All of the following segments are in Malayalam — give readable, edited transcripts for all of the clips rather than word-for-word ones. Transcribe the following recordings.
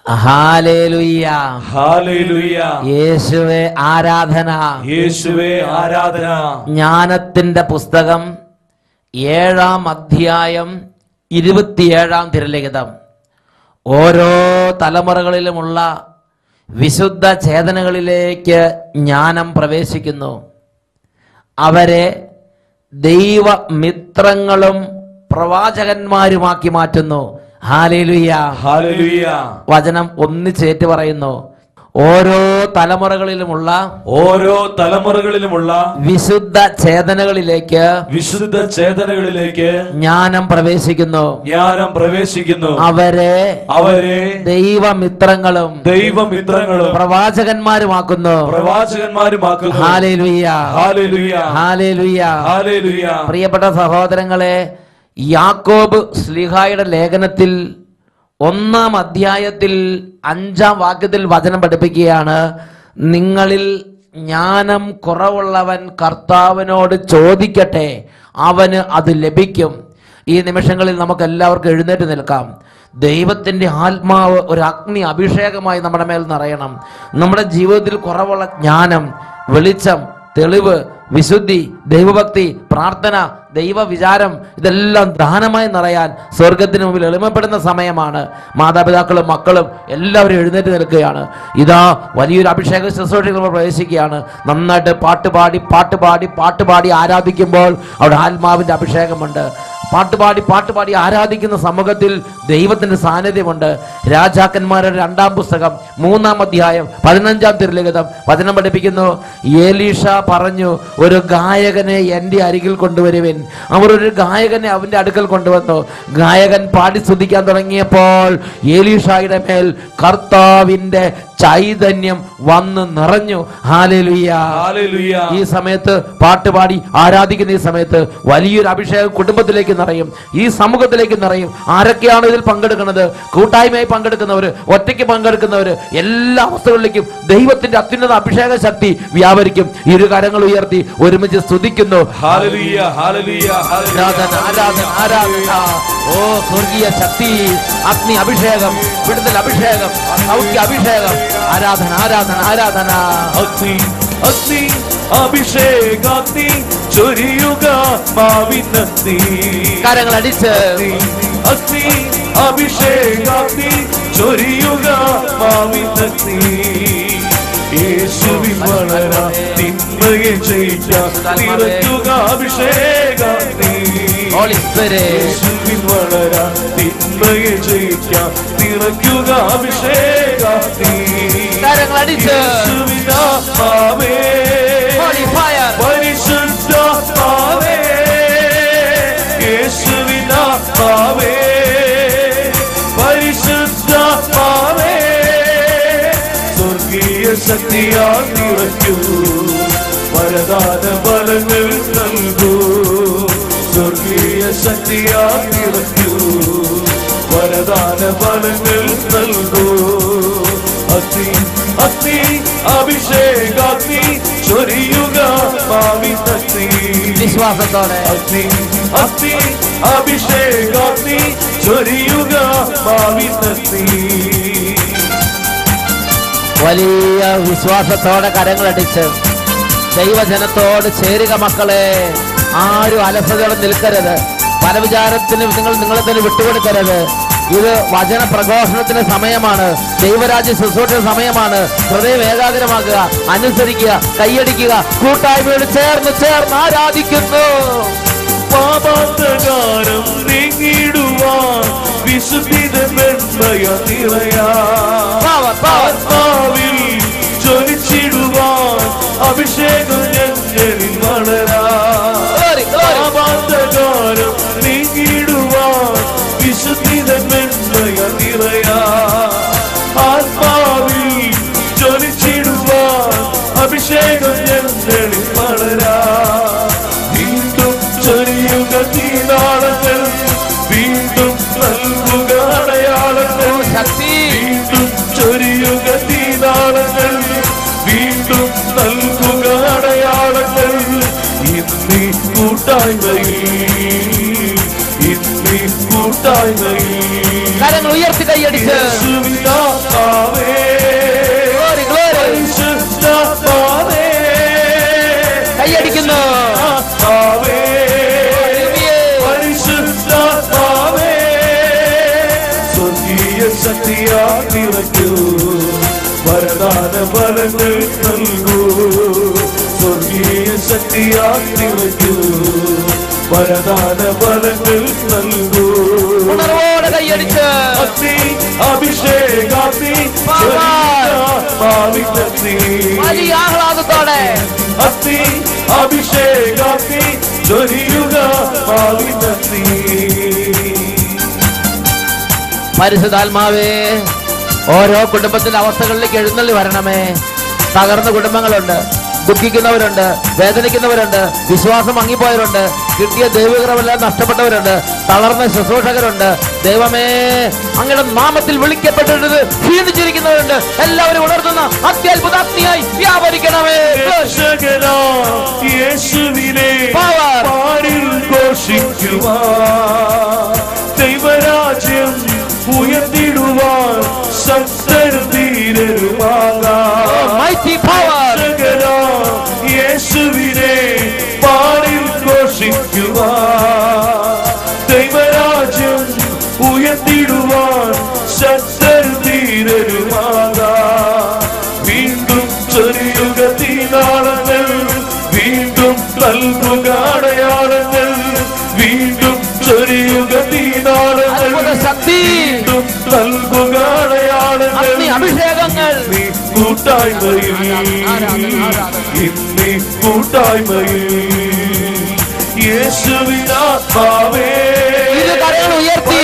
Hallelujah, hallelujah. യേശുവേ ആരാധന, യേശുവേ ആരാധന. ജ്ഞാനത്തിന്റെ പുസ്തകം 7-ാം അധ്യായം 27-ാം തിരുലിഖിതം. ഓരോ തലമുറകളിലുമുള്ള വിശുദ്ധ ചേതനകളിലേക്ക് ജ്ഞാനം പ്രവേശിക്കുന്നു. അവരെ ദൈവമിത്രങ്ങളും പ്രവാചകന്മാരുമാക്കി മാറ്റുന്നു. Hallelujah, hallelujah. വചനം ഒന്നിച്ചേറ്റ് പറയുന്നു. ഓരോ തലമുറകളിലുമുള്ള വിശുദ്ധ ചേതനകളിലേക്ക് ജ്ഞാനം പ്രവേശിക്കുന്നു. അവരെ ദൈവമിത്രങ്ങളും പ്രവാചകന്മാരുമാക്കുന്നു. Hallelujah, hallelujah, hallelujah. പ്രിയപ്പെട്ട സഹോദരങ്ങളെ, യാക്കോബ് ശ്ലീഹായുടെ ലേഖനത്തിൽ 1-ാം അധ്യായത്തിൽ 5-ാം വാക്യത്തിൽ വചനം പഠിപ്പിക്കുകയാണ്, നിങ്ങളിൽ ജ്ഞാനം കുറവുള്ളവൻ കർത്താവിനോട് ചോദിക്കട്ടെ, അവന് അത് ലഭിക്കും. ഈ നിമിഷങ്ങളിൽ നമുക്ക് എല്ലാവർക്കും എഴുന്നേറ്റ് നിൽക്കാം. ദൈവത്തിൻ്റെ ആത്മാവ് ഒരു അഗ്നി അഭിഷേകമായി നമ്മുടെ മേൽ നിറയണം. നമ്മുടെ ജീവിതത്തിൽ കുറവുള്ള ജ്ഞാനം, വെളിച്ചം, തെളിവ്, വിശുദ്ധി, ദൈവഭക്തി, പ്രാർത്ഥന, ദൈവവിചാരം ഇതെല്ലാം ദാനമായി നിറയാൻ സ്വർഗത്തിന് മുമ്പിൽ എളിമപ്പെടുന്ന സമയമാണ്. മാതാപിതാക്കളും മക്കളും എല്ലാവരും എഴുന്നേറ്റ് നിൽക്കുകയാണ്. ഇതാ വലിയൊരു അഭിഷേക ശുശ്രൂഷകൾ പ്രവേശിക്കുകയാണ്. നന്നായിട്ട് പാട്ടുപാടി ആരാധിക്കുമ്പോൾ അവിടെ ആത്മാവിൻ്റെ അഭിഷേകമുണ്ട്. പാട്ടുപാടി ആരാധിക്കുന്ന സമൂഹത്തിൽ ദൈവത്തിൻ്റെ സാന്നിധ്യമുണ്ട്. രാജാക്കന്മാരുടെ 2-ാം പുസ്തകം 3-ാം അധ്യായം 15-ാം തിരുലിഖിതം വചനം പഠിപ്പിക്കുന്നു, എലീഷ പറഞ്ഞു, ഒരു ഗായകനെ എൻ്റെ അരികിൽ കൊണ്ടുവരുവിൻ. അവർ ഒരു ഗായകനെ അവൻ്റെ അടുക്കൽ കൊണ്ടുവന്നു. ഗായകൻ പാടി സ്തുതിക്കാൻ തുടങ്ങിയപ്പോൾ എലീഷയുടെ മേൽ കർത്താവിൻ്റെ ചൈതന്യം വന്ന് നിറഞ്ഞു. Hallelujah, hallelujah. ഈ സമയത്ത് പാട്ടുപാടി ആരാധിക്കുന്ന ഈ സമയത്ത് വലിയൊരു അഭിഷേകം കുടുംബത്തിലേക്ക് നിറയും, ഈ സമൂഹത്തിലേക്ക് നിറയും. ആരൊക്കെയാണ് ഇതിൽ പങ്കെടുക്കുന്നത്? കൂട്ടായ്മയായി പങ്കെടുക്കുന്നവർ, ഒറ്റയ്ക്ക് പങ്കെടുക്കുന്നവർ, എല്ലാ അവസ്ഥകളിലേക്കും ദൈവത്തിന്റെ അത്യുന്നത അഭിഷേക ശക്തി വ്യാപരിക്കും. ഇരു കരങ്ങൾ ഉയർത്തി ഒരുമിച്ച് സ്തുതിക്കുന്നു. ഹല്ലേലൂയ, ഹല്ലേലൂയ, ആരാധന, ആരാധന, ആരാധന. ഓ സ്വർഗീയ ശക്തി, അഗ്നി അഭിഷേകം, വിടുതൽ അഭിഷേകം, സൗഖ്യ അഭിഷേകം. ആരാധന, ആരാധന, ആരാധന. അഗ്നി, അഗ്നി, അഭിഷേകാഗ്നി ചൊരിയുക മാവിനഗ്നി. കരങ്ങൾ അടിച്ച് അഗ്നി, അഭിഷേകാഗ്നി ചൊരിയുക മാവിനഗ്നി. യേശുവിൻ വളരാൻ തിന്മയെ ജയിക്കാൻ നിറയ്ക്കുക അഭിഷേകാഗ്നി. യേശുവിൻ വളരാൻ തിന്മയെ ജയിക്കാൻ നിറയ്ക്കുക അഭിഷേകാഗ്നി. യേശുവിനാത്മാവേ, പരിശുദ്ധാത്മാവേ, യേശുവിനാത്മാവേ, പരിശുദ്ധാത്മാവേ, സ്വർഗീയ ശക്തിയാൽ നിറയ്ക്കൂ, വരദാന ബലങ്ങൾ നൽകൂ. സ്വർഗീയ ശക്തിയാൽ നിറയ്ക്കൂ, വരദാന ബലങ്ങൾ നൽകൂ. അഗ്നി, അഗ്നി, അഭിഷേകാഗ്നി ചൊരിയുക മാവിനഗ്നി. വിശ്വാസത്തോടെ അഗ്നി, അഗ്നി, അഭിഷേകാഗ്നി ചൊരിയുക മാവിനഗ്നി. വലിയ വിശ്വാസത്തോടെ കരങ്ങളടിച്ച് ദൈവജനത്തോട് ചേരുക മക്കളെ. ആരും അലസതയോടെ നിൽക്കരുത്. പല വിചാരത്തിനും നിങ്ങളെ തന്നെ വിട്ടുകൊടുക്കരുത്. ഇത് വചന പ്രഘോഷണത്തിന് സമയമാണ്, ദൈവരാജ്യ ശുശ്രൂഷ സമയമാണ്. ഹൃദയം ഏകാഗ്രമാക്കുക, അനുസരിക്കുക, കൈയടിക്കുക, കൂട്ടായ്മയോട് ചേർന്ന് ആരാധിക്കുന്നു. പാപാന്തകാരം നീങ്ങിടുവാൻ വിശുദ്ധിതൻ വെണ്മയ നിറയാത്മാവിൽ ജ്വലിച്ചിടുവാൻ അഭിഷേകം ഞങ്ങളിൽ വളരാൻ. പാപാന്തകാരം നീങ്ങിടുവാൻ വിശുദ്ധിതൻ വെണ്മയ നിറയാൻ ആത്മാവിൽ ജ്വലിച്ചിടുവാൻ അഭിഷേകം ഞങ്ങളിൽ വളരാൻ. വീണ്ടും ചൊരിയുക തീനാളങ്ങൾ, വീണ്ടും നൽകുക അടയാളങ്ങൾ. വീണ്ടും ചൊരിയുക തീനാളങ്ങൾ, വീണ്ടും നൽകുക അടയാളങ്ങൾ. ഇന്നീ കൂട്ടായ്മയിൽ, ഇന്നീ നീ കൂട്ടായ്മയിൽ. കരങ്ങൾ ഉയർത്തി കൈയടിച്ച് യേശുവിനാത്മാവേ, പരിശുദ്ധാത്മാവേ, കൈയടിക്കുന്നു. ആത്മാവേ, പരിശുദ്ധാത്മാവേ, സ്വർഗീയ ശക്തിയാ നിറയ്ക്കൂ, വരദാന ഫലങ്ങൾ നൽകൂ. സ്വർഗീയ ശക്തിയാ നിറയ്ക്കൂ, വരദാന ഫലങ്ങൾ നൽകൂ. ഉണർവോടെ കൈയടിച്ച് അഗ്നി അഭിഷേകാഗ്നി വലിയ ആഹ്ലാദത്തോടെ അഗ്നി അഭിഷേകാഗ്നി ജ്വലിയുക ഭാവിനഗ്നി. പരിശുദ്ധാത്മാവേ, ഓരോ കുടുംബത്തിന്റെ അവസ്ഥകളിലേക്ക് എഴുന്നള്ളി വരണമേ. തകർന്ന കുടുംബങ്ങളുണ്ട്, ദുഃഖിക്കുന്നവരുണ്ട്, വേദനിക്കുന്നവരുണ്ട്, വിശ്വാസം മങ്ങിപ്പോയവരുണ്ട്, കിട്ടിയ ദൈവകൃപയെല്ലാം നഷ്ടപ്പെട്ടവരുണ്ട്, തളർന്ന ശുശ്രൂഷകരുണ്ട്. ദൈവമേ, അങ്ങയുടെ നാമത്തിൽ വിളിക്കപ്പെട്ടിട്ട് ക്ഷീണിച്ചിരിക്കുന്നവരുണ്ട്. എല്ലാവരും ഉണർത്തുന്ന അത്യത്ഭുതാഗ്നിയായി വ്യാപരിക്കണമേ. യേശുവിനെ പാടിൽ ഘോഷിക്കുവാൻ, ദൈവരാജ്യം ഉയർത്തിടുവാൻ ശക്തരും ധീരരുമാകാം. യേശുവിനെ പാടിൽ ഘോഷിക്കുവാൻ, ദൈവരാജ്യം ഉയർത്തിടുവാൻ ശക്തരും ധീരരുമാകാം. വീണ്ടും ചൊരിയുക തീനാളങ്ങൾ, വീണ്ടും നൽകുക അടയാളങ്ങൾ, വീണ്ടും ചൊരിയുക തീനാളങ്ങൾ, വീണ്ടും നൽകുക അടയാളങ്ങൾ, അഭിഷേകങ്ങൾ. കൂട്ടായ്മയിൽ ഇന്നീ കൂട്ടായ്മയിൽ യേശുവിനാത്മാവേ, ഉയർത്തി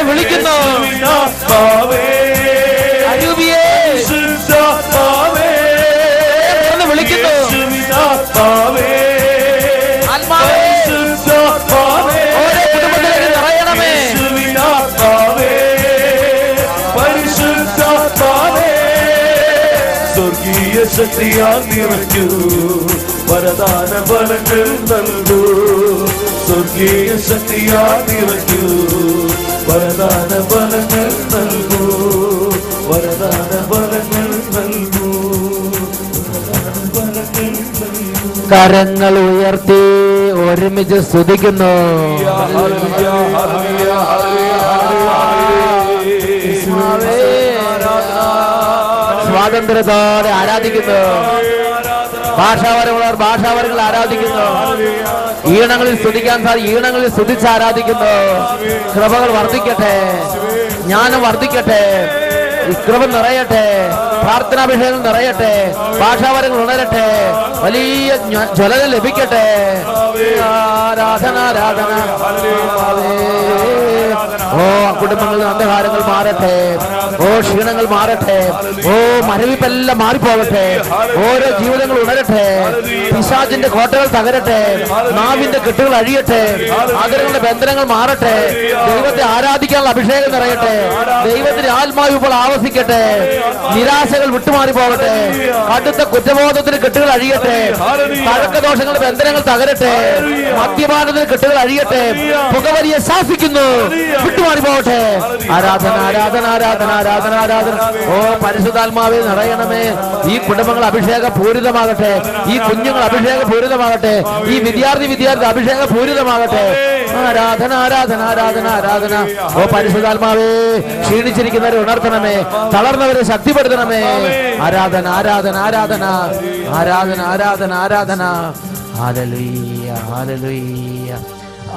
വിളിക്കുന്നു. യേശുവിനാത്മാവേ, യേശുവിനാത്മാവേ, വിളിക്കുന്നു. യേശുവിനാത്മാവേ, ആത്മാവേ, യേശുവിനാത്മാവേ, ഓരോ കുടുംബത്തിലേക്ക് നിറയണമേ. യേശുവിനാത്മാവേ, പരിശുദ്ധാത്മാവേ, സ്വർഗീയ ശക്തിയാ നിറയ്ക്കൂ, വരദാന ഫലങ്ങൾ നൽകൂ. സ്വർഗീയ ശക്തിയാ നിറയ്ക്കൂ, വരദാന ഫലങ്ങൾ നൽകൂ. വരദാന ഫലങ്ങൾ നൽകൂ. കരങ്ങൾ ഉയർത്തി ഒരുമിച്ച് സ്തുതിക്കുന്നു. സ്വാതന്ത്ര്യത്തോടെ ആരാധിക്കുന്നു. ഭാഷാവരമുള്ളവർ ഭാഷാവരങ്ങൾ ആരാധിക്കുന്നു. ഈണങ്ങളിൽ സ്തുതിക്കാൻ ഈണങ്ങളിൽ സ്തുതിച്ച് ആരാധിക്കുന്നു. കൃപകൾ വർദ്ധിക്കട്ടെ, ജ്ഞാനം വർദ്ധിക്കട്ടെ, കൃപ നിറയട്ടെ, പ്രാർത്ഥനാഭിഷേകം നിറയട്ടെ, ഭാഷാവരങ്ങൾ ഉണരട്ടെ, വലിയ ജ്വലന ലഭിക്കട്ടെ. ആരാധന ആരാധന. ഓ കുടുംബങ്ങളിൽ അന്ധകാരങ്ങൾ മാറട്ടെ, ഓ ക്ഷീണങ്ങൾ മാറട്ടെ, ഓ മരവിപ്പെല്ലാം മാറിപ്പോകട്ടെ, ഓരോ ജീവിതങ്ങൾ ഉണരട്ടെ, പിശാചിന്റെ കോട്ടകൾ തകരട്ടെ, നാവിന്റെ കെട്ടുകൾ അഴിയട്ടെ, ആദരങ്ങളുടെ ബന്ധനങ്ങൾ മാറട്ടെ, ദൈവത്തെ ആരാധിക്കാനുള്ള അഭിഷേകം നിറയട്ടെ, ദൈവത്തിന്റെ ആത്മാവ് ഇപ്പോൾ ആവസിക്കട്ടെ, നിരാശകൾ വിട്ടുമാറി പോകട്ടെ, കടുത്ത കുറ്റബോധത്തിന് കെട്ടുകൾ അഴിയട്ടെ, പഴക്കദോഷങ്ങളുടെ ബന്ധനങ്ങൾ തകരട്ടെ, മദ്യപാനത്തിന് കെട്ടുകൾ അഴിയട്ടെ, പുകവലിയെ ശാസിക്കുന്നു, വിട്ടുമാറി പോകട്ടെ. ആരാധന ആരാധന ആരാധന ആരാധന ആരാധന. ഓ പരിശുദ്ധാത്മാവിൽ നിറയണമേ. ഈ കുടുംബങ്ങൾ അഭിഷേക പൂരിതമാകട്ടെ, ഈ കുഞ്ഞുങ്ങൾ അഭിഷേക പൂരിതമാകട്ടെ, ഈ വിദ്യാർത്ഥി അഭിഷേക പൂരിതമാകട്ടെ. ആരാധന ആരാധന ആരാധന ആരാധന. ഓ പരിശുദ്ധാത്മാവേ, ക്ഷീണിച്ചിരിക്കുന്നവരെ ഉണർത്തണമേ, തളർന്നവരെ ശക്തിപ്പെടുത്തണമേ. ആരാധന ആരാധന ആരാധന ആരാധന ആരാധന ആരാധന. Hallelujah hallelujah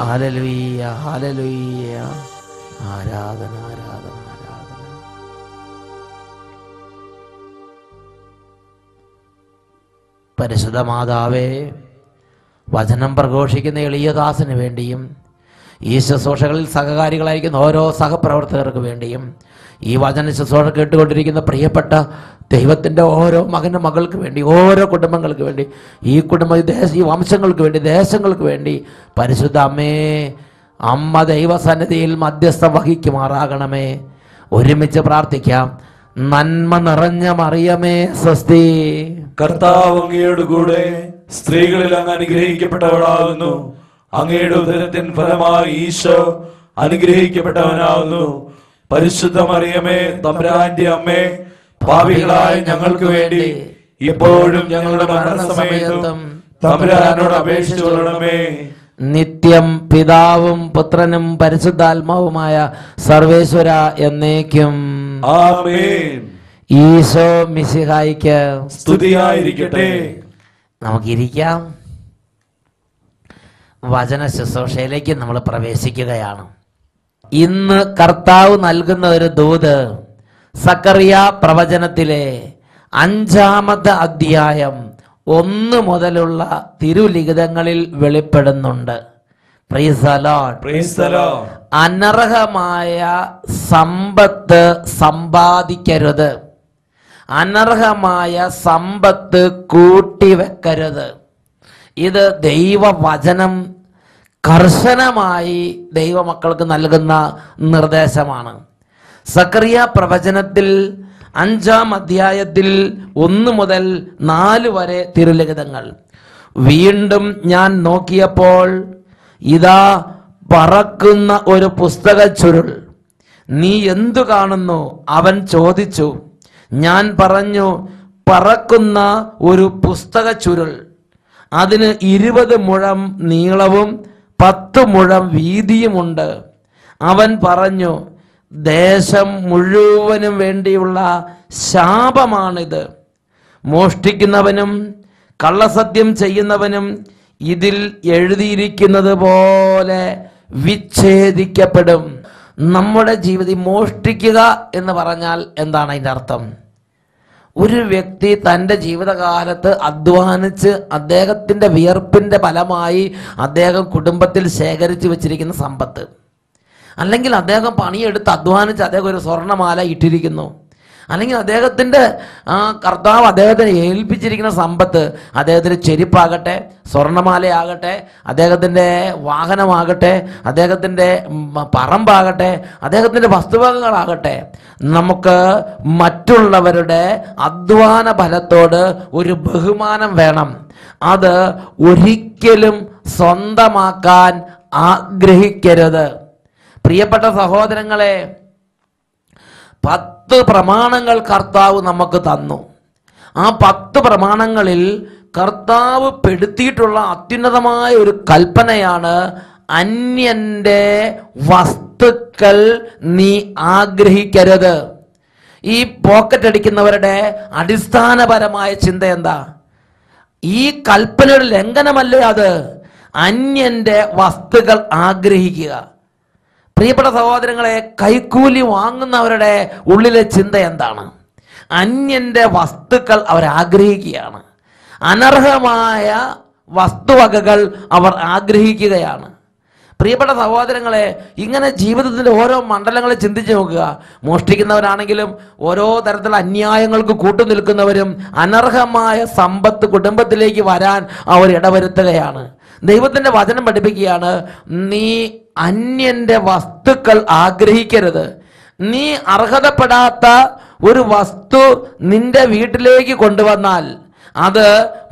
hallelujah hallelujah. ആരാധന ആരാധന ആരാധന. പരിശുദ്ധ മാതാവേ, വചനം പ്രഘോഷിക്കുന്ന എളിയദാസന് വേണ്ടിയും ഈ ശുശ്രൂഷകളിൽ സഹകാരികളായിരിക്കുന്ന ഓരോ സഹപ്രവർത്തകർക്ക് വേണ്ടിയും ഈ വചന ശുശ്രൂഷ കേട്ടുകൊണ്ടിരിക്കുന്ന പ്രിയപ്പെട്ട ദൈവത്തിൻ്റെ ഓരോ മകനും മകൾക്ക് വേണ്ടി, ഓരോ കുടുംബങ്ങൾക്ക് വേണ്ടി, ഈ ഈ വംശങ്ങൾക്ക് വേണ്ടി, ദേശങ്ങൾക്ക് വേണ്ടി പരിശുദ്ധ അമ്മേ, അമ്മ ദൈവസന്നിധിയിൽ മധ്യസ്ഥം വഹിക്കുമാറാകണമേ. ഒരുമിച്ച് പ്രാർത്ഥിക്കാം. നന്മ നിറഞ്ഞ മറിയമേ സ്വസ്തി, കർത്താവ് അങ്ങയോട് കൂടെ സ്ത്രീകളിൽ അങ്ങ് അനുഗ്രഹിക്കപ്പെട്ടവളാകുന്നു, അങ്ങയുടെ ഉദരത്തിൻ ഫലമായി ഈശോ അനുഗ്രഹിക്കപ്പെട്ടവനാവുന്നു. പരിശുദ്ധ മറിയമേ, തമ്പുരാന്റെ അമ്മേ, പാപികളായ ഞങ്ങൾക്ക് വേണ്ടി ഇപ്പോഴും ഞങ്ങളുടെ മരണസമയത്തും തമ്പുരാനോട് അപേക്ഷിച്ചുകൊള്ളണമേ. നിത്യം പിതാവും പുത്രനും പരിശുദ്ധാത്മാവുമായ സർവേശ്വര എന്നേക്കും ആമേൻ. ഈശോ മിശിഹായിക്ക് സ്തുതിയായിരിക്കട്ടെ. നമുക്കിരിക്കാം. വചന ശുശ്രൂഷയിലേക്ക് നമ്മൾ പ്രവേശിക്കുകയാണ്. ഇന്ന് കർത്താവ് നൽകുന്ന ഒരു ദൂത് സക്കറിയ പ്രവചനത്തിലെ 5-ാമത്തെ അധ്യായം 1 മുതലുള്ള തിരുലിഖിതങ്ങളിൽ വെളിപ്പെടുന്നുണ്ട്. Praise the Lord. Praise the Lord. അനർഹമായ സമ്പത്ത് സമ്പാദിക്കരുത്, അനർഹമായ സമ്പത്ത് കൂട്ടിവെക്കരുത്. ഇത് ദൈവവചനം കർശനമായി ദൈവമക്കൾക്ക് നൽകുന്ന നിർദ്ദേശമാണ്. സക്കറിയ പ്രവചനത്തിൽ 5-ാം അധ്യായത്തിൽ 1 മുതൽ 4 വരെ തിരുലിഖിതങ്ങൾ. വീണ്ടും ഞാൻ നോക്കിയപ്പോൾ ഇതാ പറക്കുന്ന ഒരു പുസ്തക ചുരുൾ. നീ എന്തു കാണുന്നു? അവൻ ചോദിച്ചു. ഞാൻ പറഞ്ഞു, പറക്കുന്ന ഒരു പുസ്തക ചുരുൾ. അതിന് 20 മുഴം നീളവും 10 മുഴം വീതിയുമുണ്ട്. അവൻ പറഞ്ഞു, ദേശം മുഴുവനും വേണ്ടിയുള്ള ശാപമാണിത്. മോഷ്ടിക്കുന്നവനും കള്ളസത്യം ചെയ്യുന്നവനും ഇതിൽ എഴുതിയിരിക്കുന്നത് പോലെ വിച്ഛേദിക്കപ്പെടും. നമ്മുടെ ജീവിതം മോഷ്ടിക്കുക എന്ന് പറഞ്ഞാൽ എന്താണ് അതിൻ്റെ അർത്ഥം? ഒരു വ്യക്തി തൻ്റെ ജീവിതകാലത്ത് അധ്വാനിച്ച് അദ്ദേഹത്തിൻ്റെ വിയർപ്പിൻ്റെ ഫലമായി അദ്ദേഹം കുടുംബത്തിൽ ശേഖരിച്ചു വെച്ചിരിക്കുന്ന സമ്പത്ത്, അല്ലെങ്കിൽ അദ്ദേഹം പണിയെടുത്ത് അധ്വാനിച്ച് അദ്ദേഹം ഒരു സ്വർണ്ണമാല ഇട്ടിരിക്കുന്നു, അല്ലെങ്കിൽ അദ്ദേഹത്തിൻ്റെ കർത്താവ് അദ്ദേഹത്തിന് ഏൽപ്പിച്ചിരിക്കുന്ന സമ്പത്ത്, അദ്ദേഹത്തിൻ്റെ ചെരുപ്പാകട്ടെ, സ്വർണ്ണമാലയാകട്ടെ, അദ്ദേഹത്തിൻ്റെ വാഹനമാകട്ടെ, അദ്ദേഹത്തിൻ്റെ പറമ്പാകട്ടെ, അദ്ദേഹത്തിൻ്റെ വസ്തുവകകളാകട്ടെ, നമുക്ക് മറ്റുള്ളവരുടെ അധ്വാന ഫലത്തോട് ഒരു ബഹുമാനം വേണം. അത് ഒരിക്കലും സ്വന്തമാക്കാൻ ആഗ്രഹിക്കരുത്. പ്രിയപ്പെട്ട സഹോദരങ്ങളെ, 10 പ്രമാണങ്ങൾ കർത്താവ് നമുക്ക് തന്നു. ആ 10 പ്രമാണങ്ങളിൽ കർത്താവ് പെടുത്തിയിട്ടുള്ള അത്യുന്നതമായ ഒരു കൽപ്പനയാണ് അന്യന്റെ വസ്തുക്കൾ നീ ആഗ്രഹിക്കരുത്. ഈ പോക്കറ്റ് അടിക്കുന്നവരുടെ അടിസ്ഥാനപരമായ ചിന്ത എന്താ? ഈ കൽപ്പനയുടെ ലംഘനമല്ലേ അത്? അന്യന്റെ വസ്തുക്കൾ ആഗ്രഹിക്കുക. പ്രിയപ്പെട്ട സഹോദരങ്ങളെ, കൈക്കൂലി വാങ്ങുന്നവരുടെ ഉള്ളിലെ ചിന്ത എന്താണ്? അന്യന്റെ വസ്തുക്കൾ അവർ ആഗ്രഹിക്കുകയാണ്. അനർഹമായ വസ്തുവകകൾ അവർ ആഗ്രഹിക്കുകയാണ്. പ്രിയപ്പെട്ട സഹോദരങ്ങളെ, ഇങ്ങനെ ജീവിതത്തിൻ്റെ ഓരോ മണ്ഡലങ്ങളെ ചിന്തിച്ച് നോക്കുക. മോഷ്ടിക്കുന്നവരാണെങ്കിലും ഓരോ തരത്തിലുള്ള അന്യായങ്ങൾക്ക് കൂട്ടുനിൽക്കുന്നവരും അനർഹമായ സമ്പത്ത് കുടുംബത്തിലേക്ക് വരാൻ അവർ ഇടവരുത്തുകയാണ്. ദൈവത്തിൻ്റെ വചനം പഠിപ്പിക്കുകയാണ്, നീ അന്യന്റെ വസ്തുക്കൾ ആഗ്രഹിക്കരുത്. നീ അർഹതപ്പെടാത്ത ഒരു വസ്തു നിന്റെ വീട്ടിലേക്ക് കൊണ്ടുവന്നാൽ, അത്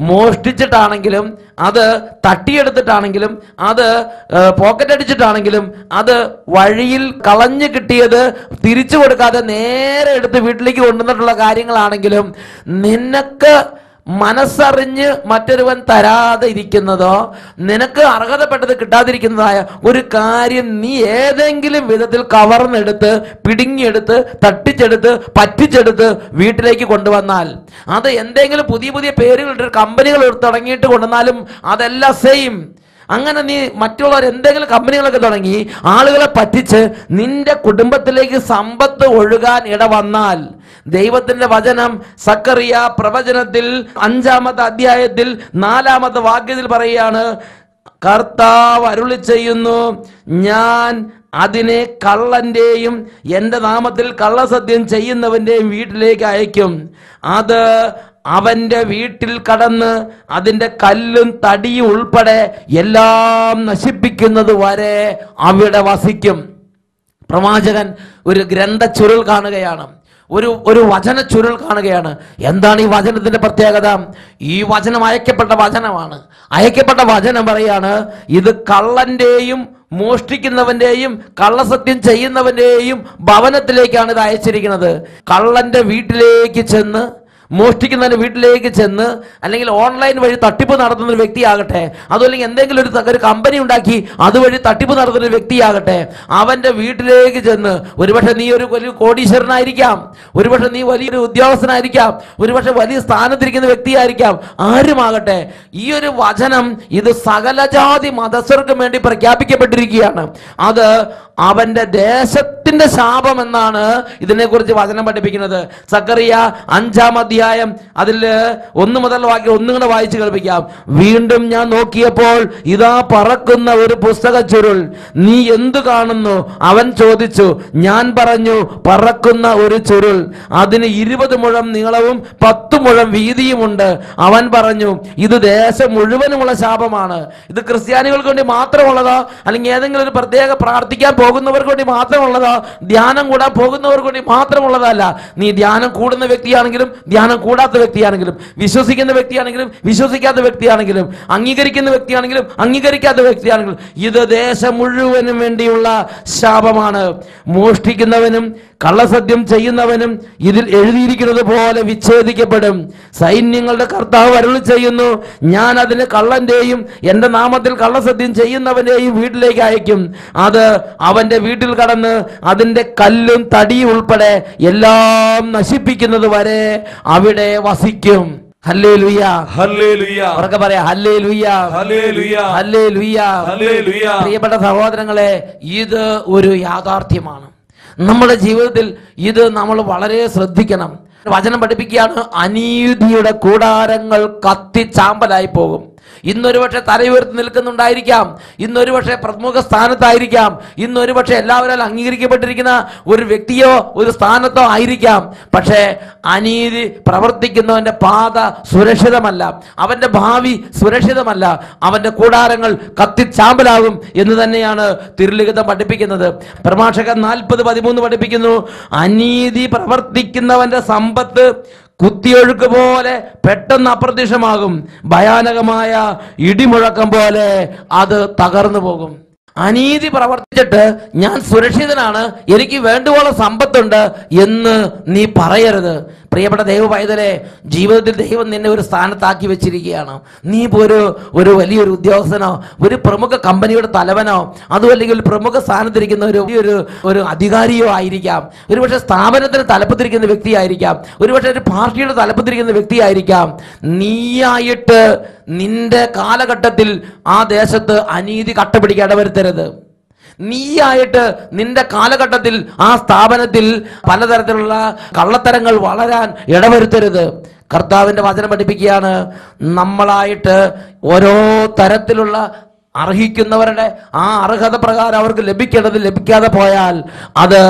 മോഷ്ടിച്ചിട്ടാണെങ്കിലും, അത് തട്ടിയെടുത്തിട്ടാണെങ്കിലും, അത് പോക്കറ്റ് അടിച്ചിട്ടാണെങ്കിലും, അത് വഴിയിൽ കളഞ്ഞു കിട്ടിയത് തിരിച്ചു കൊടുക്കാതെ നേരെ എടുത്ത് വീട്ടിലേക്ക് കൊണ്ടുവന്നിട്ടുള്ള കാര്യങ്ങളാണെങ്കിലും, നിനക്ക് മനസ്സറിഞ്ഞ് മറ്റൊരുവൻ തരാതെ ഇരിക്കുന്നതോ നിനക്ക് അർഹതപ്പെട്ടത് കിട്ടാതിരിക്കുന്നതായ ഒരു കാര്യം നീ ഏതെങ്കിലും വിധത്തിൽ കവർന്നെടുത്ത്, പിടുങ്ങിയെടുത്ത്, തട്ടിച്ചെടുത്ത്, പറ്റിച്ചെടുത്ത് വീട്ടിലേക്ക് കൊണ്ടുവന്നാൽ, അത് എന്തെങ്കിലും പുതിയ പുതിയ പേരുകളിട്ട് കമ്പനികൾ തുടങ്ങിയിട്ട് കൊണ്ടുവന്നാലും അതെല്ലാം സെയിം. അങ്ങനെ നീ മറ്റുള്ളവർ എന്തെങ്കിലും കമ്പനികളൊക്കെ തുടങ്ങി ആളുകളെ പറ്റിച്ച് നിന്റെ കുടുംബത്തിലേക്ക് സമ്പത്ത് ഒഴുകാൻ ഇടവന്നാൽ, ദൈവത്തിന്റെ വചനം സക്കറിയ പ്രവചനത്തിൽ 5-ാമത്തെ അധ്യായത്തിൽ 4-ാമത്തെ വാക്യത്തിൽ പറയുകയാണ്, കർത്താവ് അരുളി ചെയ്യുന്നു, ഞാൻ അതിനെ കള്ളന്റെയും എൻ്റെ നാമത്തിൽ കള്ളസത്യം ചെയ്യുന്നവന്റെയും വീട്ടിലേക്ക് അയക്കും. അത് അവന്റെ വീട്ടിൽ കടന്ന് അതിൻ്റെ കല്ലും തടിയും ഉൾപ്പെടെ എല്ലാം നശിപ്പിക്കുന്നത് വരെ അവിടെ വസിക്കും. പ്രവാചകൻ ഒരു ഗ്രന്ഥ ചുരുൾ കാണുകയാണ്. ഒരു വചന ചുരുൾ കാണുകയാണ്. എന്താണ് ഈ വചനത്തിന്റെ പ്രത്യേകത? ഈ വചനം അയക്കപ്പെട്ട വചനമാണ്. അയക്കപ്പെട്ട വചനം പറയാണ്, ഇത് കള്ളന്റെയും മോഷ്ടിക്കുന്നവന്റെയും കള്ളസത്യം ചെയ്യുന്നവന്റെയും ഭവനത്തിലേക്കാണ് ഇത് അയച്ചിരിക്കുന്നത്. കള്ളന്റെ വീട്ടിലേക്ക് ചെന്ന്, മോഷ്ടിക്കുന്നതിന്റെ വീട്ടിലേക്ക് ചെന്ന്, അല്ലെങ്കിൽ ഓൺലൈൻ വഴി തട്ടിപ്പ് നടത്തുന്ന ഒരു വ്യക്തിയാകട്ടെ, അതുമല്ലെങ്കിൽ എന്തെങ്കിലും ഒരു കമ്പനി ഉണ്ടാക്കി അതുവഴി തട്ടിപ്പ് നടത്തുന്ന ഒരു വ്യക്തിയാകട്ടെ, അവന്റെ വീട്ടിലേക്ക് ചെന്ന്, ഒരുപക്ഷെ നീ ഒരു വലിയ കോടീശ്വരനായിരിക്കാം, ഒരുപക്ഷെ നീ വലിയൊരു ഉദ്യോഗസ്ഥനായിരിക്കാം, ഒരുപക്ഷെ വലിയ സ്ഥാനത്തിരിക്കുന്ന വ്യക്തിയായിരിക്കാം, ആരുമാകട്ടെ, ഈ ഒരു വചനം ഇത് സകല ജാതി മതസ്ഥർക്കും വേണ്ടി പ്രഖ്യാപിക്കപ്പെട്ടിരിക്കുകയാണ്. അത് അവന്റെ ദേശത്തിന്റെ ശാപം എന്നാണ് ഇതിനെക്കുറിച്ച് വചനം പഠിപ്പിക്കുന്നത്. സക്കറിയ 5-ാം അധ്യായം അതിൽ 1 മുതൽ വാക്യം ഒന്നുകൂടെ വായിച്ചു കേൾപ്പിക്കാം. വീണ്ടും ഞാൻ നോക്കിയപ്പോൾ ഇതാ പറക്കുന്ന ഒരു പുസ്തക ചുരുൾ. നീ എന്തു കാണുന്നു? അവൻ ചോദിച്ചു. ഞാൻ പറഞ്ഞു, പറക്കുന്ന ഒരു ചുരുൾ, അതിന് 20 മുഴം നീളവും 10 മുഴം വീതിയുമുണ്ട്. അവൻ പറഞ്ഞു, ഇത് ദേശം മുഴുവനുമുള്ള ശാപമാണ്. ഇത് ക്രിസ്ത്യാനികൾക്ക് വേണ്ടി മാത്രമുള്ളതോ, അല്ലെങ്കിൽ ഏതെങ്കിലും ഒരു പ്രത്യേക പ്രാർത്ഥിക്കാൻ പോകുന്നവർക്ക് വേണ്ടി മാത്രമുള്ളതോ, ധ്യാനം കൂടാൻ പോകുന്നവർക്ക് വേണ്ടി മാത്രമുള്ളതല്ല. നീ ധ്യാനം കൂടുന്ന വ്യക്തിയാണെങ്കിലും ധ്യാനം കൂടാത്ത വ്യക്തിയാണെങ്കിലും, വിശ്വസിക്കുന്ന വ്യക്തിയാണെങ്കിലും വിശ്വസിക്കാത്ത വ്യക്തിയാണെങ്കിലും, അംഗീകരിക്കുന്ന വ്യക്തിയാണെങ്കിലും അംഗീകരിക്കാത്ത വ്യക്തിയാണെങ്കിലും, ഇത് ദേശം മുഴുവനും വേണ്ടിയുള്ള ശാപമാണ്. മോഷ്ടിക്കുന്നവനും കള്ളസത്യം ചെയ്യുന്നവനും ഇതിൽ എഴുതിയിരിക്കുന്നത് പോലെ വിച്ഛേദിക്കപ്പെടും. സൈന്യങ്ങളുടെ കർത്താവ് അരുളി ചെയ്യുന്നു, ഞാൻ അതിന് കള്ളന്റെയും എന്റെ നാമത്തിൽ കള്ളസത്യം ചെയ്യുന്നവന്റെയും വീട്ടിലേക്ക് അയക്കും. അത് അവന്റെ വീട്ടിൽ കടന്ന് അതിന്റെ കല്ലും തടിയും ഉൾപ്പെടെ എല്ലാം നശിപ്പിക്കുന്നത് വരെ അവിടെ വസിക്കും. Hallelujah, hallelujah. ഉറക്കെ പറയാ, ഹല്ലേലൂയ, ഹല്ലേലൂയ, ഹല്ലേലൂയ, ഹല്ലേലൂയ. പ്രിയപ്പെട്ട സഹോദരങ്ങളെ, ഇത് ഒരു യാഥാർത്ഥ്യമാണ്. നമ്മുടെ ജീവിതത്തിൽ ഇത് നമ്മൾ വളരെ ശ്രദ്ധിക്കണം. വചനം പഠിപ്പിക്കുകയാണ്, അനീതിയുടെ കൂടാരങ്ങൾ കത്തിച്ചാമ്പലായി പോകും. ഇന്നൊരു പക്ഷെ തലയുയർത്തി നിൽക്കുന്നുണ്ടായിരിക്കാം, ഇന്നൊരു പക്ഷെ പ്രമുഖ സ്ഥാനത്തായിരിക്കാം, ഇന്നൊരു പക്ഷെ എല്ലാവരും അംഗീകരിക്കപ്പെട്ടിരിക്കുന്ന ഒരു വ്യക്തിയോ ഒരു സ്ഥാനത്തോ ആയിരിക്കാം. പക്ഷേ അനീതി പ്രവർത്തിക്കുന്നവന്റെ പാത സുരക്ഷിതമല്ല, അവന്റെ ഭാവി സുരക്ഷിതമല്ല, അവന്റെ കൂടാരങ്ങൾ കത്തിച്ചാമ്പലാകും എന്ന് തന്നെയാണ് തിരുലിഖിതം പഠിപ്പിക്കുന്നത്. പ്രഭാഷകൻ 40:13 പഠിപ്പിക്കുന്നു, അനീതി പ്രവർത്തിക്കുന്നവന്റെ സമ്പത്ത് കുത്തിയൊഴുക്ക് പോലെ പെട്ടെന്ന് അപ്രത്യക്ഷമാകും, ഭയാനകമായ ഇടിമുഴക്കം പോലെ അത് തകർന്നു പോകും. അനീതി പ്രവർത്തിച്ചിട്ട് ഞാൻ സുരക്ഷിതനാണ്, എനിക്ക് വേണ്ടുവോളം സമ്പത്തുണ്ട് എന്ന് നീ പറയരുത്. പ്രിയപ്പെട്ട ദൈവ പൈതലെ, ജീവിതത്തിൽ ദൈവം നിന്നെ ഒരു സ്ഥാനത്താക്കി വെച്ചിരിക്കുകയാണ്. നീ ഇപ്പോൾ ഒരു വലിയൊരു ഉദ്യോഗസ്ഥനോ, ഒരു പ്രമുഖ കമ്പനിയുടെ തലവനോ, അതും അല്ലെങ്കിൽ പ്രമുഖ സ്ഥാനത്തിരിക്കുന്ന ഒരു അധികാരിയോ ആയിരിക്കാം, ഒരുപക്ഷെ സ്ഥാപനത്തിന് തലപ്പത്തിരിക്കുന്ന വ്യക്തിയായിരിക്കാം, ഒരുപക്ഷെ ഒരു പാർട്ടിയുടെ തലപ്പത്തിരിക്കുന്ന വ്യക്തിയായിരിക്കാം. നീയായിട്ട് നിന്റെ കാലഘട്ടത്തിൽ ആ ദേശത്ത് അനീതി കട്ടപിടിക്കാൻ ഇടവരുത്തരുത്. നീയായിട്ട് നിന്റെ കാലഘട്ടത്തിൽ ആ സ്ഥാപനത്തിൽ പലതരത്തിലുള്ള കള്ളത്തരങ്ങൾ വളരാൻ ഇടവരുത്തരുത്. കർത്താവിന്റെ വചനം പഠിപ്പിക്കുകയാണ്, നമ്മളായിട്ട് ഓരോ തരത്തിലുള്ള അർഹിക്കുന്നവരുടെ ആ അർഹത പ്രകാരം അവർക്ക് ലഭിക്കേണ്ടത് ലഭിക്കാതെ പോയാൽ അത്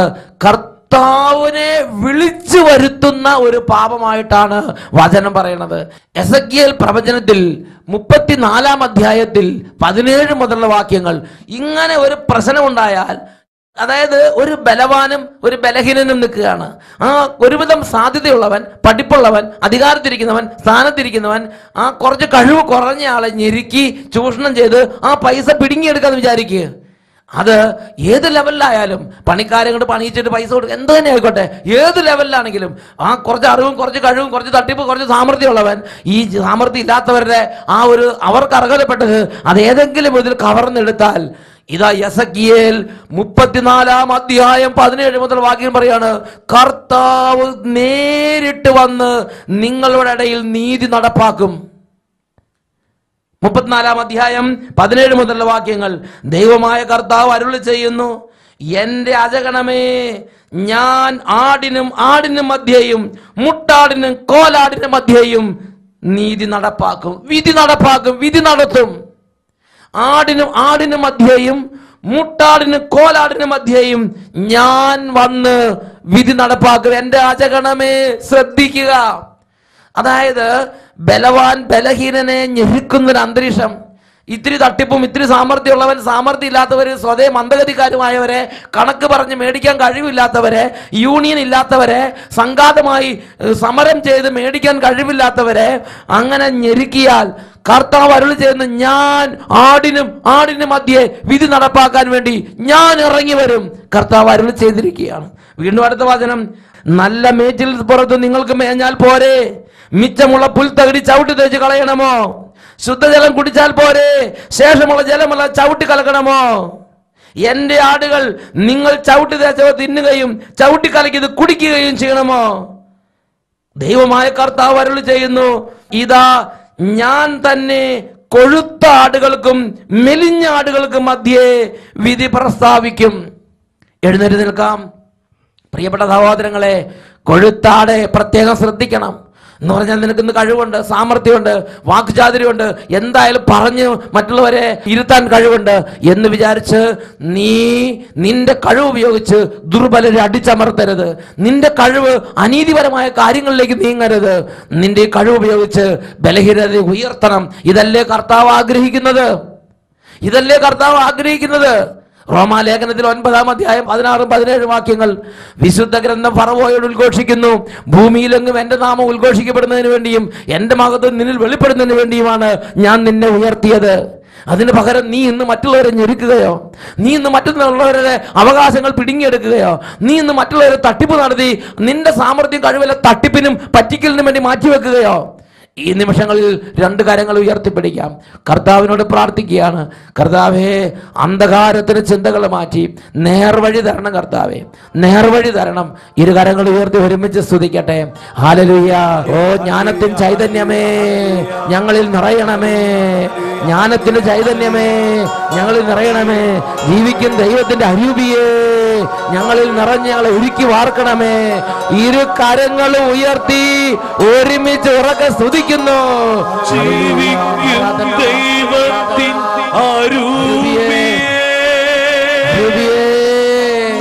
കർത്താവിനെ വിളിച്ചു വരുത്തുന്ന ഒരു പാപമായിട്ടാണ് വചനം പറയുന്നത്. എസെക്കിയേൽ പ്രവചനത്തിൽ 34-ാം അധ്യായത്തിൽ 17 മുതലുള്ള വാക്യങ്ങൾ, ഇങ്ങനെ ഒരു പ്രശ്നമുണ്ടായാൽ, അതായത് ഒരു ബലവാനും ഒരു ബലഹീനനും നിൽക്കുകയാണ്. ആ ഒരുവിധം സാധ്യതയുള്ളവൻ, പഠിപ്പുള്ളവൻ, അധികാരത്തിരിക്കുന്നവൻ, സ്ഥാനത്തിരിക്കുന്നവൻ ആ കുറച്ച് കഴിവ് കുറഞ്ഞ ആളെ ഞെരുക്കി ചൂഷണം ചെയ്ത് ആ പൈസ പിടുങ്ങിയെടുക്കാന്ന് വിചാരിക്കുക. അത് ഏത് ലെവലിലായാലും, പണിക്കാരെ കൊണ്ട് പണിയിച്ചിട്ട് പൈസ കൊടുക്കുക, എന്ത് തന്നെ ആയിക്കോട്ടെ, ഏത് ലെവലിലാണെങ്കിലും ആ കുറച്ച് അറിവും കുറച്ച് കഴിവും കുറച്ച് തട്ടിപ്പ് കുറച്ച് സാമർഥ്യമുള്ളവൻ ഈ സാമർഥ്യം ഇല്ലാത്തവരുടെ ആ ഒരു അവർക്ക് അർഹതപ്പെട്ടത് അത് ഏതെങ്കിലും ഇതിൽ കവർന്നെടുത്താൽ, ഇതാ എസെക്കിയേൽ 34-ാം അധ്യായം 17 മുതൽ വാക്യം പറയാണ്, കർത്താവ് നേരിട്ട് വന്ന് നിങ്ങളുടെ ഇടയിൽ നീതി നടപ്പാക്കും. 34-ാം അധ്യായം 17 മുതലുള്ള വാക്യങ്ങൾ, ദൈവമായ കർത്താവ് അരുളി ചെയ്യുന്നു, എന്റെ അജഗണമേ, ഞാൻ ആടിനും മധ്യേയും മുട്ടാടിനും കോലാടിനും മധ്യേയും നീതി നടപ്പാക്കും, വിധി നടപ്പാക്കും, വിധി നടത്തും. ആടിനും മധ്യേയും മുട്ടാടിനും കോലാടിനും മധ്യേയും ഞാൻ വന്ന് വിധി നടപ്പാക്കും. എന്റെ അജഗണമേ, ശ്രദ്ധിക്കുക. അതായത് ബലവാൻ ബലഹീനനെ ഞെരുക്കുന്നൊരു അന്തരീക്ഷം, ഇത്തിരി തട്ടിപ്പും ഇത്തിരി സാമർഥ്യമുള്ളവൻ, സാമർഥ്യം ഇല്ലാത്തവർ, സ്വതേ മന്ദഗതിക്കാരുമായവരെ, കണക്ക് പറഞ്ഞ് മേടിക്കാൻ കഴിവില്ലാത്തവരെ, യൂണിയൻ ഇല്ലാത്തവരെ, സംഘാതമായി സമരം ചെയ്ത് മേടിക്കാൻ കഴിവില്ലാത്തവരെ അങ്ങനെ ഞെരുക്കിയാൽ കർത്താവ് അരുളി ചെയ്യുന്ന, ഞാൻ ആടിനും മധ്യേ വിധി നടപ്പാക്കാൻ വേണ്ടി ഞാൻ ഇറങ്ങി വരും. കർത്താവ് അരുളി ചെയ്തിരിക്കുകയാണ്. വീണ്ടും അടുത്ത വചനം, നല്ല മേച്ചിൽ പുറത്ത് നിങ്ങൾക്ക് മേഞ്ഞാൽ പോരെ? മിച്ചമുള്ള പുൽത്തകിടി ചവിട്ടി തേച്ച് കളയണമോ? ശുദ്ധജലം കുടിച്ചാൽ പോരെ? ശേഷമുള്ള ജലമല്ല ചവിട്ടി കലക്കണമോ? എന്റെ ആടുകൾ നിങ്ങൾ ചവിട്ടി തേച്ചവ തിന്നുകയും ചവിട്ടി കലക്കിയത് കുടിക്കുകയും ചെയ്യണമോ? ദൈവമായ കർത്താവ് അരുളി ചെയ്യുന്നു, ഇതാ ഞാൻ തന്നെ കൊഴുത്ത ആടുകൾക്കും മെലിഞ്ഞ ആടുകൾക്കും മധ്യേ വിധി പ്രസ്താവിക്കും. എഴുന്നേറ്റ് നിൽക്കാം. പ്രിയപ്പെട്ട സഹോദരങ്ങളെ, കൊഴുത്താടെ പ്രത്യേകം ശ്രദ്ധിക്കണം. എന്ന് പറഞ്ഞാൽ നിനക്കിന്ന് കഴിവുണ്ട്, സാമർഥ്യമുണ്ട്, വാക്ചാതുര്യമുണ്ട്, എന്തായാലും പറഞ്ഞ് മറ്റുള്ളവരെ ഇരുത്താൻ കഴിവുണ്ട് എന്ന് വിചാരിച്ച് നിന്റെ കഴിവ് ഉപയോഗിച്ച് ദുർബലരെ അടിച്ചമർത്തരുത്. നിന്റെ കഴിവ് അനീതിപരമായ കാര്യങ്ങളിലേക്ക് നീങ്ങരുത്. നിന്റെ കഴിവ് ഉപയോഗിച്ച് ബലഹീനത ഉയർത്തണം. ഇതല്ലേ കർത്താവ് ആഗ്രഹിക്കുന്നത്? ഇതല്ലേ കർത്താവ് ആഗ്രഹിക്കുന്നത്? റോമാലേഖനത്തിൽ 9-ാം അധ്യായം 16-17 വാക്യങ്ങൾ വിശുദ്ധ ഗ്രന്ഥം ഫറവോയോട് ഉദ്ഘോഷിക്കുന്നു, ഭൂമിയിലെങ്ങും എൻ്റെ നാമം ഉദ്ഘോഷിക്കപ്പെടുന്നതിന് വേണ്ടിയും എൻ്റെ മഹത്വം നിന്നിൽ വെളിപ്പെടുന്നതിന് വേണ്ടിയുമാണ് ഞാൻ നിന്നെ ഉയർത്തിയത്. അതിന് പകരം നീ ഇന്ന് മറ്റുള്ളവരെ ഞെരുക്കുകയോ, നീ ഇന്ന് മറ്റുള്ളവരുടെ അവകാശങ്ങൾ പിടുങ്ങിയെടുക്കുകയോ, നീ ഇന്ന് മറ്റുള്ളവരെ തട്ടിപ്പ് നടത്തി നിന്റെ സാമർഥ്യം കഴിവില്ല തട്ടിപ്പിനും പറ്റിക്കലിനും വേണ്ടി മാറ്റിവെക്കുകയോ? ഈ നിമിഷങ്ങളിൽ 2 കരങ്ങൾ ഉയർത്തിപ്പിടിക്കാം. കർത്താവിനോട് പ്രാർത്ഥിക്കുകയാണ്, കർത്താവേ, അന്ധകാരത്തിന് ചിന്തകൾ മാറ്റി നേർവഴി തരണം. കർത്താവേ, നേർവഴി തരണം. 2 കരങ്ങൾ ഉയർത്തി ഒരുമിച്ച് സ്തുതിക്കട്ടെ. ഹല്ലേലൂയ. ഓ ജ്ഞാനത്തിൻ ചൈതന്യമേ ഞങ്ങളിൽ നിറയണമേ, ജ്ഞാനത്തിന്റെ ചൈതന്യമേ ഞങ്ങളിൽ നിറയണമേ, ജീവിക്കുന്ന ദൈവത്തിന്റെ അരൂപിയേ ഞങ്ങളിൽ നിറഞ്ഞ് ഞങ്ങളെ ഉരുക്കി വാർക്കണമേ. 2 കരങ്ങൾ ഉയർത്തി ഒരുമിച്ച് ഉറക്കെ സ്തുതിക്കുന്നു. ജീവിക്കും ദൈവത്തിൻ അരൂപിയേ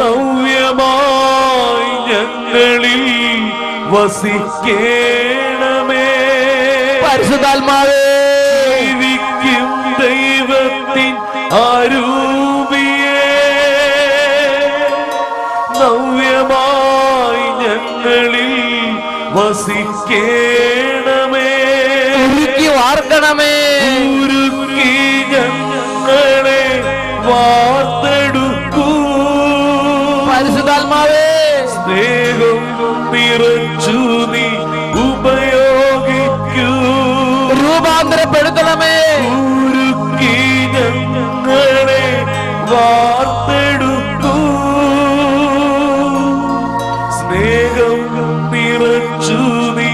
നവ്യമായി ഞങ്ങളിൽ വസിക്കേണമേ. പരിശുദ്ധാത്മാവേ, ജീവിക്കും ദൈവത്തിൻ അരൂപിയേ നവ്യമായി ഞങ്ങളിൽ വസിക്കേണമേ. ഉരുക്കി വാർക്കണമേ. ഉരുക്കി ഞങ്ങളെ വാർത്തെടുക്കൂ. പരിശുദ്ധാത്മാവേ, സ്നേഹം നിറച്ചു നീ ഉപയോഗിക്കൂ. രൂപാന്തരപ്പെടുത്തണമേ. ഉരുക്കി ഞങ്ങളെ വാർത്തെടുക്കൂ. സ്നേഹം നിറച്ചു നീ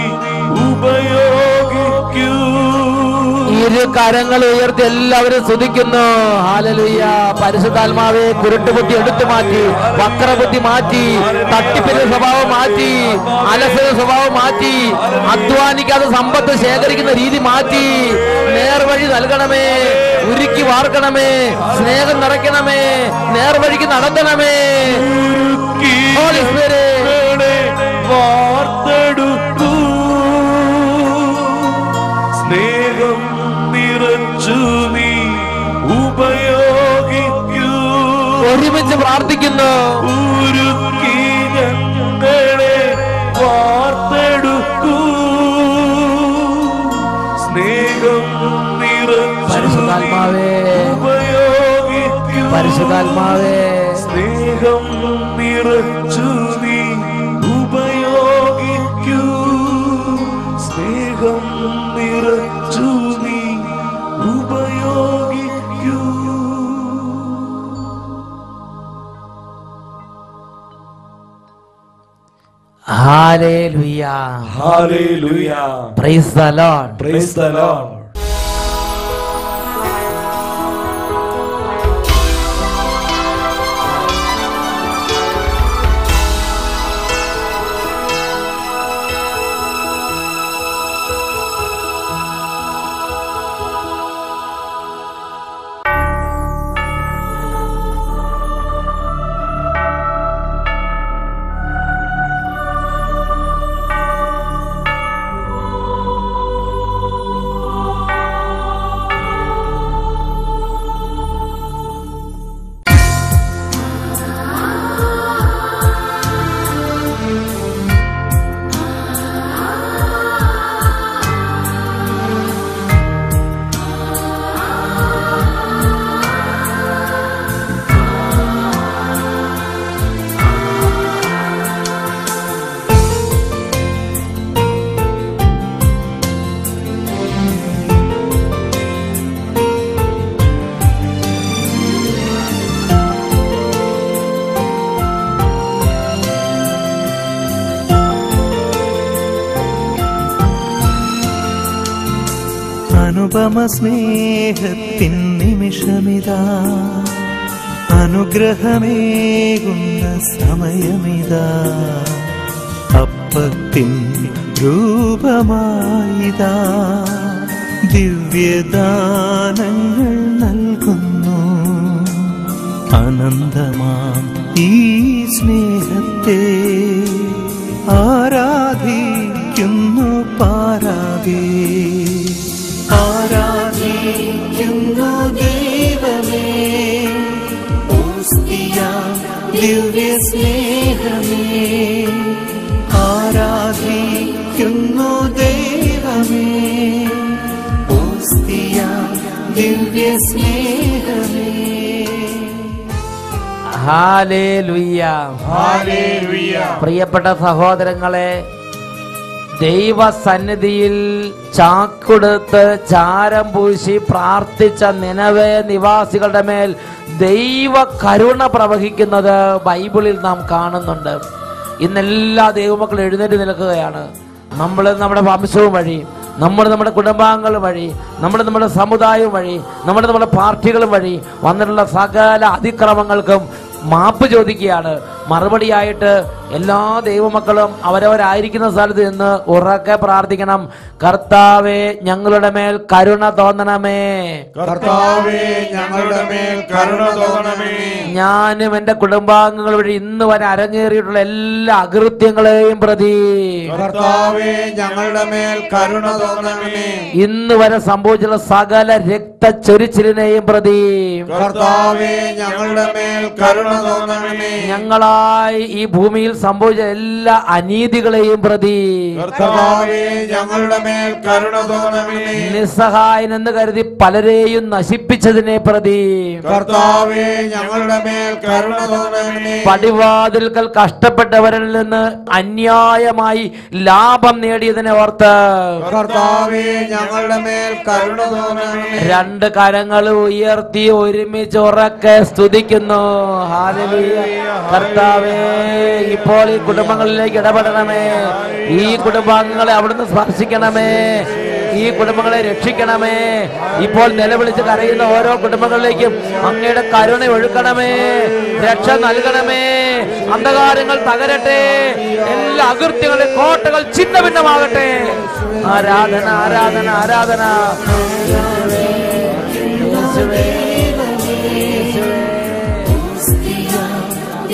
ഉപയോഗിക്കൂ. 2 കരങ്ങൾ ഉയർത്തി എല്ലാവരും സ്തുതിക്കുന്നു. ഹല്ലേലൂയ. പരിശുദ്ധാത്മാവേ, കുരുട്ടുബുദ്ധി എടുത്തു മാറ്റി, വക്രബുദ്ധി മാറ്റി, തട്ടിപ്പിന്റെ സ്വഭാവം മാറ്റി, അലസത സ്വഭാവം മാറ്റി, അധ്വാനിക്കാതെ സമ്പത്ത് ശേഖരിക്കുന്ന രീതി മാറ്റി, നേർവഴി നൽകണമേ, ഉരുക്കി വാർക്കണമേ, സ്നേഹം നിറയ്ക്കണമേ, നേർവഴിക്ക് നടത്തണമേ. ഹോളി സ്പിരിറ്റ്, വാർത്തെടുക്കൂ. സ്നേഹം നിറച്ചു നീ ഉപയോഗിക്കൂ. ഒരുമിച്ച് പ്രാർത്ഥിക്കുന്നു. ഉരുക്കി ഞങ്ങളെ വാർത്തെടുക്കൂ. സ്നേഹം നിറച്ചു നീ ഉപയോഗിക്കൂ. പരിശുദ്ധാത്മാവേ, സ്നേഹം നിറച്ചു നീ ഉപയോഗിക്കൂ. സ്നേഹം നിറച്ചു നീ ഉപയോഗിക്കൂ. Hallelujah. Hallelujah. Praise the Lord. Praise the Lord. അനുപമ സ്നേഹത്തിൻ നിമിഷമിതാ, അനുഗ്രഹമേകുന്ന സമയമിതാ. അപ്പത്തിൻ രൂപമായിതാ ദിവ്യദാനങ്ങൾ നൽകുന്നു. അനന്തമാം ഈ സ്നേഹത്തെ ആരാധിക്കുന്നു പാരാകെ. ആരാധിക്കുന്നു ദൈവമേ, ഓസ്തിയാം ദിവ്യ സ്നേഹമേ. ആരാധിക്കുന്നു ദൈവമേ, ഓസ്തിയാം ദിവ്യ സ്നേഹമേ. Hallelujah, hallelujah. പ്രിയപ്പെട്ട സഹോദരങ്ങളെ, ദൈവസന്നിധിയിൽ ചാക്കൊടുത്ത് ചാരം പൂശി പ്രാർത്ഥിച്ച നിനവേ നിവാസികളുടെ മേൽ ദൈവ കരുണ പ്രവഹിക്കുന്നത് ബൈബിളിൽ നാം കാണുന്നുണ്ട്. ഇന്നെല്ലാ ദൈവമക്കളും എഴുന്നേറ്റ് നിൽക്കുകയാണ്. നമ്മൾ നമ്മുടെ വംശവും വഴി, നമ്മുടെ കുടുംബാംഗങ്ങൾ വഴി, നമ്മുടെ സമുദായം വഴി, നമ്മുടെ പാർട്ടികളും വഴി വന്നിട്ടുള്ള സകല അതിക്രമങ്ങൾക്കും മാപ്പ് ചോദിക്കുകയാണ്. മറുപടിയായിട്ട് എല്ലാ ദൈവമക്കളും അവരവരായിരിക്കുന്ന സ്ഥലത്ത് നിന്ന് ഉറക്കെ പ്രാർത്ഥിക്കണം. കർത്താവേ, ഞങ്ങളുടെ മേൽ കരുണ തോന്നണമേ. കർത്താവേ, ഞങ്ങളുടെ മേൽ കരുണ തോന്നണമേ. ഞാനും എന്റെ കുടുംബാംഗങ്ങൾ വഴി ഇന്ന് വരെ അരങ്ങേറിയിട്ടുള്ള എല്ലാ അകൃത്യങ്ങളെയും പ്രതി കർത്താവേ, ഞങ്ങളുടെ മേൽ കരുണ തോന്നണമേ. ഇന്ന് വരെ സംഭവിച്ചുള്ള സകല രക്തച്ചൊരിച്ചിലിനെയും പ്രതി കർത്താവേ, ഞങ്ങളുടെ മേൽ കരുണ തോന്നണമേ. ഞങ്ങളായി ഈ ഭൂമിയിൽ സംഭവിച്ച എല്ലാ അനീതികളെയും പ്രതി കർത്താവേ, ഞങ്ങളുടെ മേൽ കരുണ തോന്നണമേ. നിസ്സഹായനെന്ന് കരുതി പലരെയും നശിപ്പിച്ചതിനെ പ്രതി കർത്താവേ, ഞങ്ങളുടെ മേൽ കരുണ തോന്നണമേ. പടിവാതിൽക്കൽ കഷ്ടപ്പെട്ടവരിൽ നിന്ന് അന്യായമായി ലാഭം നേടിയതിനെ ഓർത്ത് കർത്താവേ, ഞങ്ങളുടെ മേൽ കരുണ തോന്നണമേ. രണ്ട് കരങ്ങൾ ഉയർത്തി ഒരുമിച്ച് ഉറക്കെ സ്തുതിക്കുന്നു. ഹല്ലേലൂയ. കർത്താവേ, ഇപ്പോൾ ഈ കുടുംബങ്ങളിലേക്ക് ഇടപെടണമേ. ഈ കുടുംബാംഗങ്ങളെ അവിടുന്ന് സ്പർശിക്കണമേ. ഈ കുടുംബങ്ങളെ രക്ഷിക്കണമേ. ഇപ്പോൾ നിലവിളിച്ച് കരയുന്ന ഓരോ കുടുംബങ്ങളിലേക്കും അങ്ങയുടെ കരുണ ഒഴുക്കണമേ. രക്ഷ നൽകണമേ. അന്ധകാരങ്ങൾ തകരട്ടെ. എല്ലാ അകൃത്യങ്ങളുടെ കോട്ടകൾ ഛിന്ന ഭിന്നമാകട്ടെ. ആരാധന, ആരാധന, ആരാധന.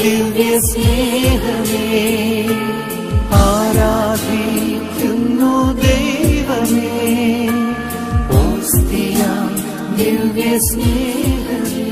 ദിവ്യ സ്നേഹമേ, ആരാധിക്കുന്നു ദൈവമേ, ഓസ്തിയാം ദിവ്യ സ്നേഹമേ.